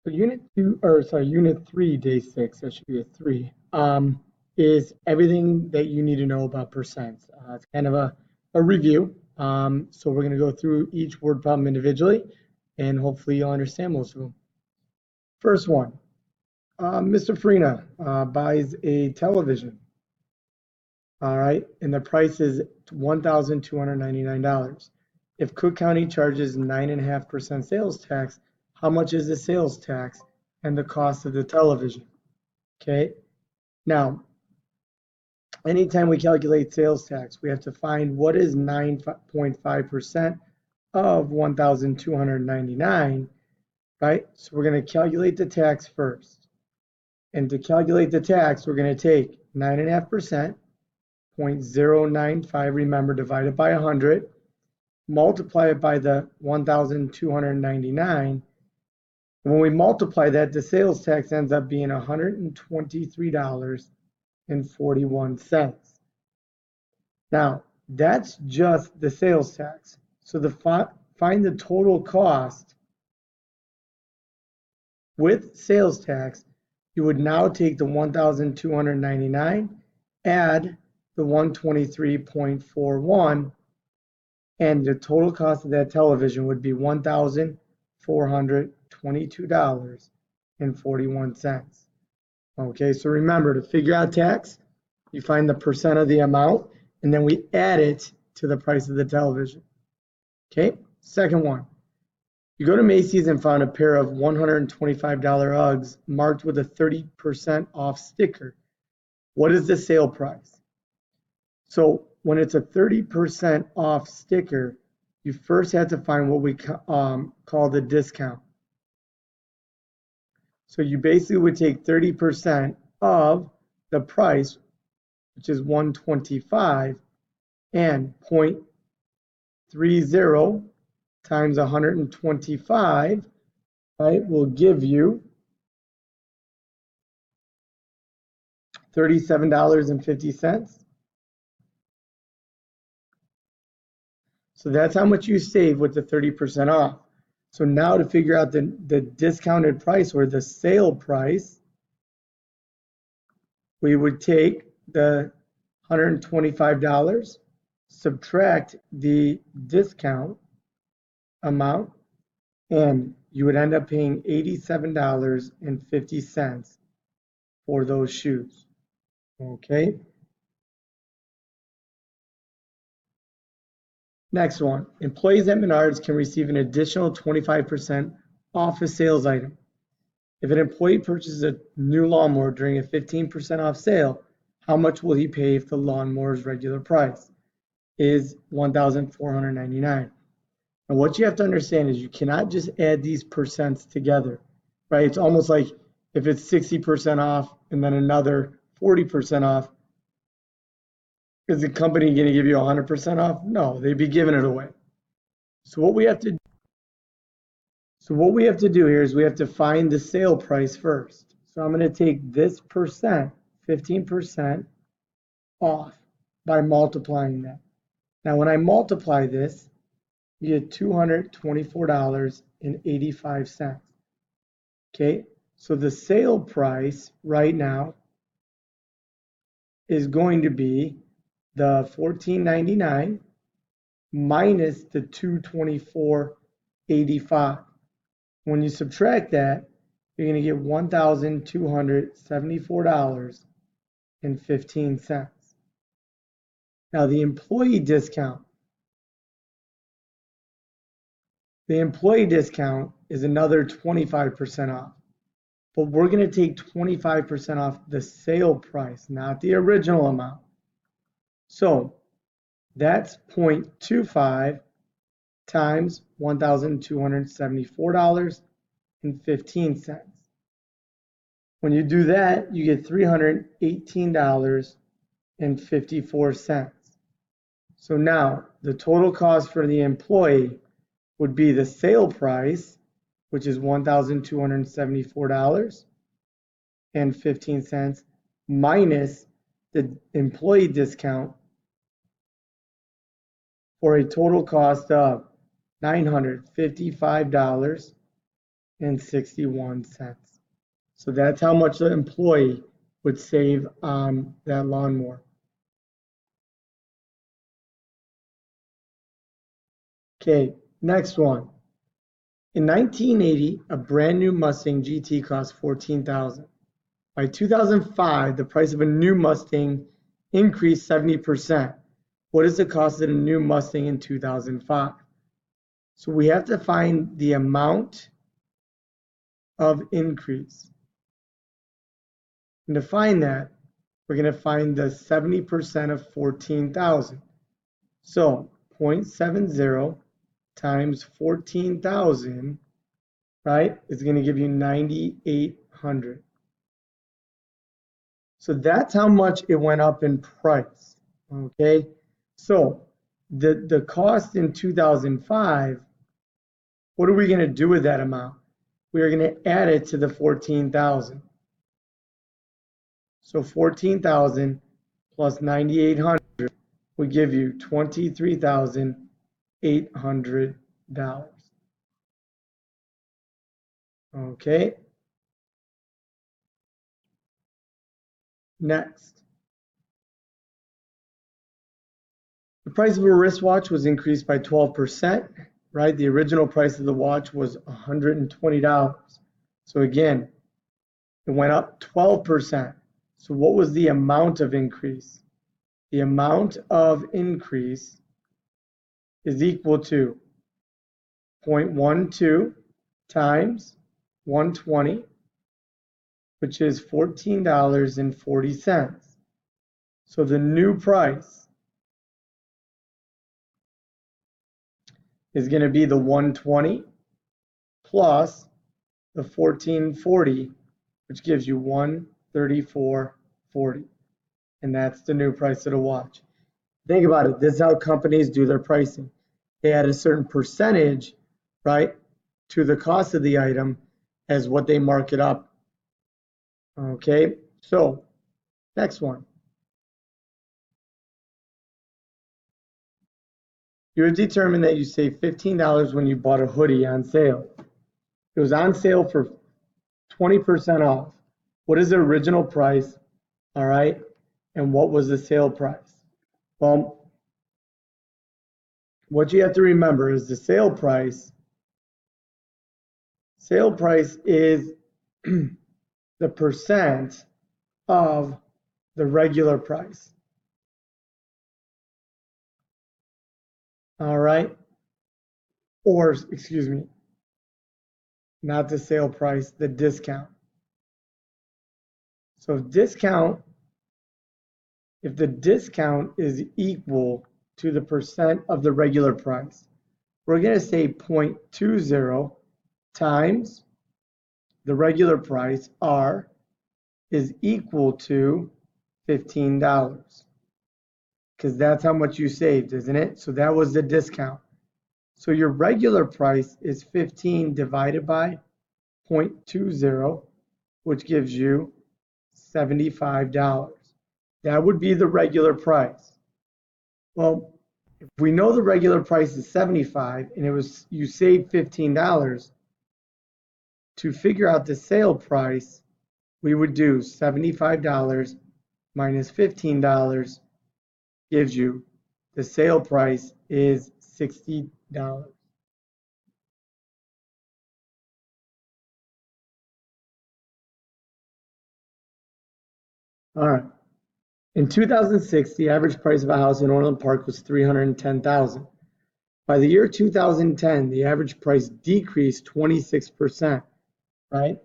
So unit three, day six, that should be a three, is everything that you need to know about percents. It's kind of a review. So we're going to go through each word problem individually, and hopefully you'll understand most of them. First one, Mr. Farina buys a television. All right, and the price is $1,299. If Cook County charges 9.5% sales tax, how much is the sales tax and the cost of the television? Okay, now, anytime we calculate sales tax, we have to find what is 9.5% of 1,299, right? So we're going to calculate the tax first. And to calculate the tax, we're going to take 9.5%, 0.095, remember, divided by 100, multiply it by the 1,299. When we multiply that, the sales tax ends up being $123.41. Now, that's just the sales tax. So find the total cost with sales tax, you would now take the 1,299, add the 123.41, and the total cost of that television would be $1,422.41. Okay, so remember, to figure out tax, you find the percent of the amount, and then we add it to the price of the television. Okay, second one. You go to Macy's and found a pair of $125 Uggs marked with a 30% off sticker. What is the sale price? So when it's a 30% off sticker, you first have to find what we call the discount. So you basically would take 30% of the price, which is 125, and 0.30 times 125, right, will give you $37.50. So that's how much you save with the 30% off. So now to figure out the discounted price or the sale price, we would take the $125, subtract the discount amount, and you would end up paying $87.50 for those shoes. Okay. Next one, employees at Menards can receive an additional 25% off a sales item. If an employee purchases a new lawnmower during a 15% off sale, how much will he pay if the lawnmower's regular price is $1,499? And what you have to understand is you cannot just add these percents together, right? It's almost like if it's 60% off and then another 40% off, is the company going to give you 100% off? No, they'd be giving it away. So what we have to do here is we have to find the sale price first. So I'm going to take this percent, 15% off, by multiplying that. Now when I multiply this, you get $224.85. Okay, so the sale price right now is going to be the $14.99 minus the $224.85. When you subtract that, you're going to get $1,274.15. Now the employee discount. The employee discount is another 25% off, but we're going to take 25% off the sale price, not the original amount. So that's 0.25 times $1,274.15. When you do that, you get $318.54. So now the total cost for the employee would be the sale price, which is $1,274.15, minus the employee discount, for a total cost of $955.54. So that's how much the employee would save on that lawnmower. Okay, next one. In 1980, a brand new Mustang GT cost $14,000. By 2005, the price of a new Mustang increased 70%. What is the cost of a new Mustang in 2005? So we have to find the amount of increase. And to find that, we're going to find the 70% of 14,000. So 0.70 times 14,000, right, is going to give you 9,800. So that's how much it went up in price. Okay, so the cost in 2005, what are we going to do with that amount? We are going to add it to the 14,000. So 14,000 plus 9,800 would give you $23,800. Okay. Next. The price of a wristwatch was increased by 12%, right? The original price of the watch was $120. So again, it went up 12%. So what was the amount of increase? The amount of increase is equal to 0.12 times 120, which is $14.40. So the new price is going to be the 120 plus the 1440, which gives you 134.40. And that's the new price of the watch. Think about it. This is how companies do their pricing. They add a certain percentage, right, to the cost of the item as what they mark it up. Okay, so next one. You would determine that you saved $15 when you bought a hoodie on sale. It was on sale for 20% off. What is the original price? All right, and what was the sale price? Well, what you have to remember is the sale price is the percent of the regular price. All right, or excuse me, not the sale price, the discount. So if the discount is equal to the percent of the regular price, we're going to say 0.20 times the regular price, R, is equal to $15. Because that's how much you saved, isn't it? So that was the discount. So your regular price is 15 divided by 0.20, which gives you $75. That would be the regular price. Well, if we know the regular price is 75 and you saved $15, to figure out the sale price, we would do $75 minus $15 gives you the sale price is $60. All right. In 2006, the average price of a house in Orland Park was $310,000. By the year 2010, the average price decreased 26%, right?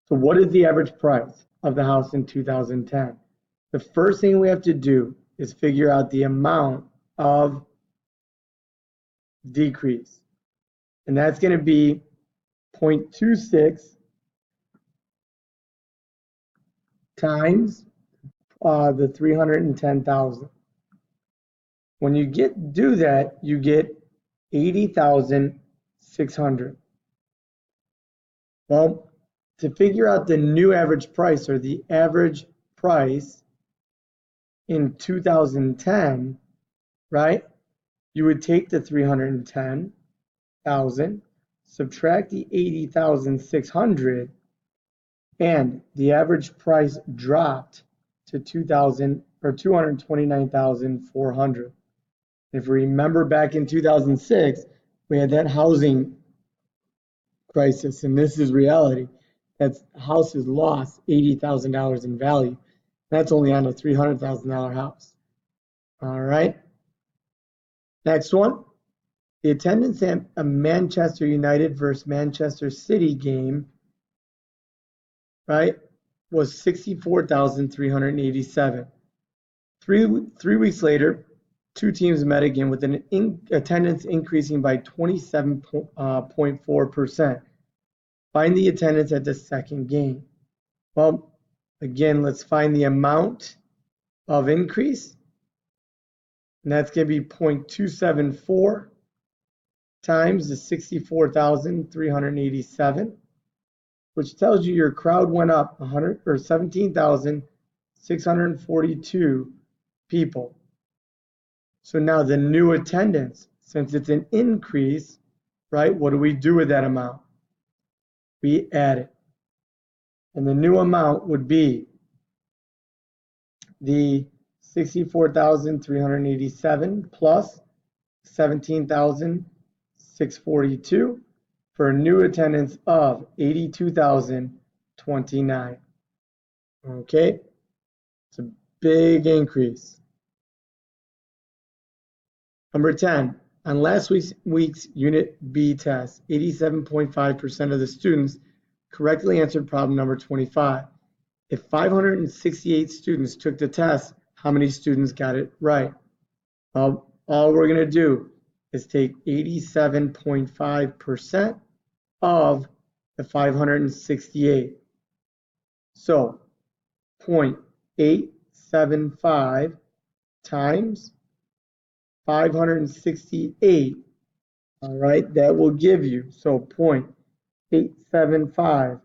So what is the average price of the house in 2010? The first thing we have to do is figure out the amount of decrease. And that's going to be 0.26 times the 310,000. When you do that, you get 80,600. Well, to figure out the new average price or the average price in 2010, right? You would take the 310,000, subtract the 80,600, and the average price dropped to 229,400. If you remember back in 2006, we had that housing crisis, and this is reality. That houses lost $80,000 in value. That's only on a $300,000 house. All right. Next one. The attendance at a Manchester United versus Manchester City game, right, was 64,387. Three weeks later, two teams met again with an attendance increasing by 27.4%. Find the attendance at the second game. Well, again, let's find the amount of increase. And that's going to be 0.274 times the 64,387, which tells you your crowd went up 17,642 people. So now the new attendance, since it's an increase, right, what do we do with that amount? We add it. And the new amount would be the 64,387 plus 17,642 for a new attendance of 82,029. Okay, it's a big increase. Number 10, on last week's Unit B test, 87.5% of the students correctly answered problem number 25. If 568 students took the test, how many students got it right? Well, all we're going to do is take 87.5% of the 568. So 0.875 times 568, all right, that will give you, so 0.875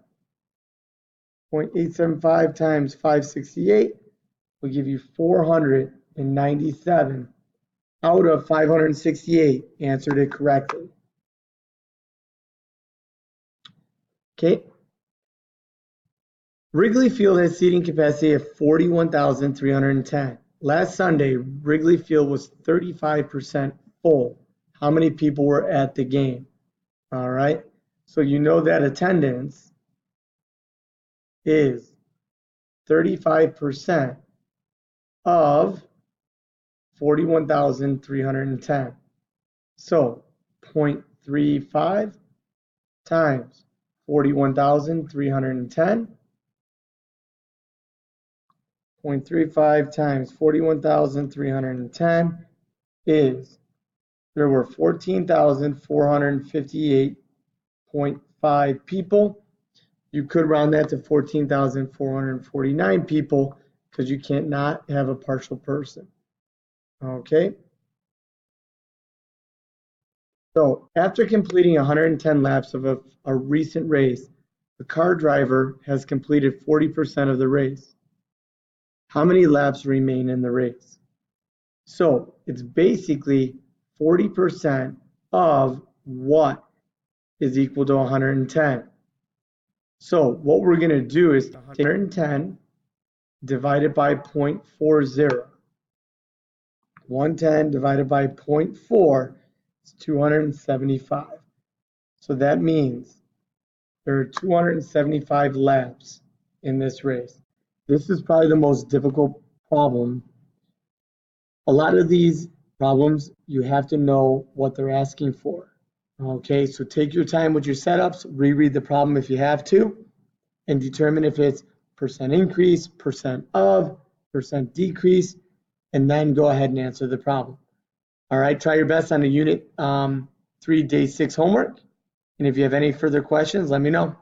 times 568 will give you 497 out of 568 answered it correctly. Okay. Wrigley Field has seating capacity of 41,310. Last Sunday, Wrigley Field was 35% full. How many people were at the game? All right. So you know that attendance is 35% of 41,310. So 0.35 times 41,310. 0.35 times 41,310 is, there were 14,458.5 people. You could round that to 14,449 people because you can't not have a partial person. Okay. So after completing 110 laps of a recent race, the car driver has completed 40% of the race. How many laps remain in the race? So it's basically 40% of what is equal to 110. So what we're going to do is take 110 divided by 0.40. 110 divided by 0.4 is 275. So that means there are 275 laps in this race. This is probably the most difficult problem. A lot of these problems, you have to know what they're asking for. Okay, so take your time with your setups, reread the problem if you have to, and determine if it's percent increase, percent of, percent decrease, and then go ahead and answer the problem. All right, try your best on the Unit 3, Day 6 homework. And if you have any further questions, let me know.